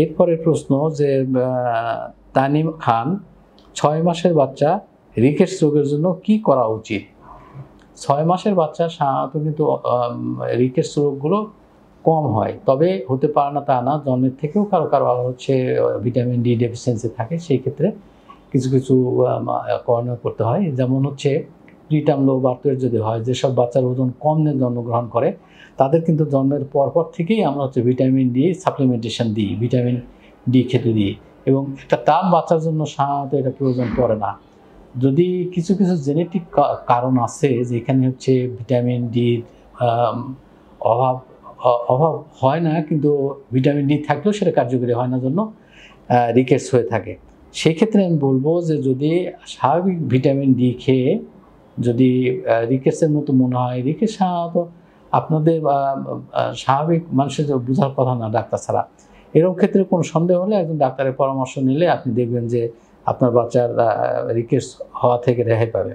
এরপরের প্রশ্ন যে তানিম খান, ৬ মাসের বাচ্চা রিকেটস রোগের জন্য কি করা উচিত? ৬ মাসের বাচ্চা সাধারণত কিন্তু রিকেটস রোগগুলো কম হয়, তবে হতে পারে না তা না, জন্মের থেকেও কারো কারো হচ্ছে ভিটামিন ডি ডেফিসিয়েন্সি থাকে, সেই ক্ষেত্রে কিছু কিছু করণীয় করতে হয়। যেমন হচ্ছে প্রিটার্ম লো বার্থ ওয়েট যদি হয়, যেসব বাচ্চার ওজন কম নিয়ে জন্মগ্রহণ করে তাদের কিন্তু জন্মের পরপর থেকেই আমরা হচ্ছে ভিটামিন ডি সাপ্লিমেন্টেশন দিই, ভিটামিন ডি খেতে দিই, এবং একটা টার্ম বাচ্চার জন্য সাধারণত এটা প্রয়োজন পড়ে না। যদি কিছু কিছু জেনেটিক কারণ আছে যেখানে হচ্ছে ভিটামিন ডির অভাব অভাব হয় না, কিন্তু ভিটামিন ডি থাকলেও সেটা কার্যকরী হয় না, জন্য রিকেটস হয়ে থাকে। সেক্ষেত্রে আমি বলবো যে যদি স্বাভাবিক ভিটামিন ডি খেয়ে যদি রিকেটসের মতো মনে হয়, রিকেটস সাধারণত আপনাদের স্বাভাবিক মানুষের বোঝার কথা না ডাক্তার ছাড়া, এরকম ক্ষেত্রে কোনো সন্দেহ হলে একজন ডাক্তারের পরামর্শ নিলে আপনি দেখবেন যে আপনার বাচ্চার রিকেটস হওয়া থেকে রেহাই পাবে।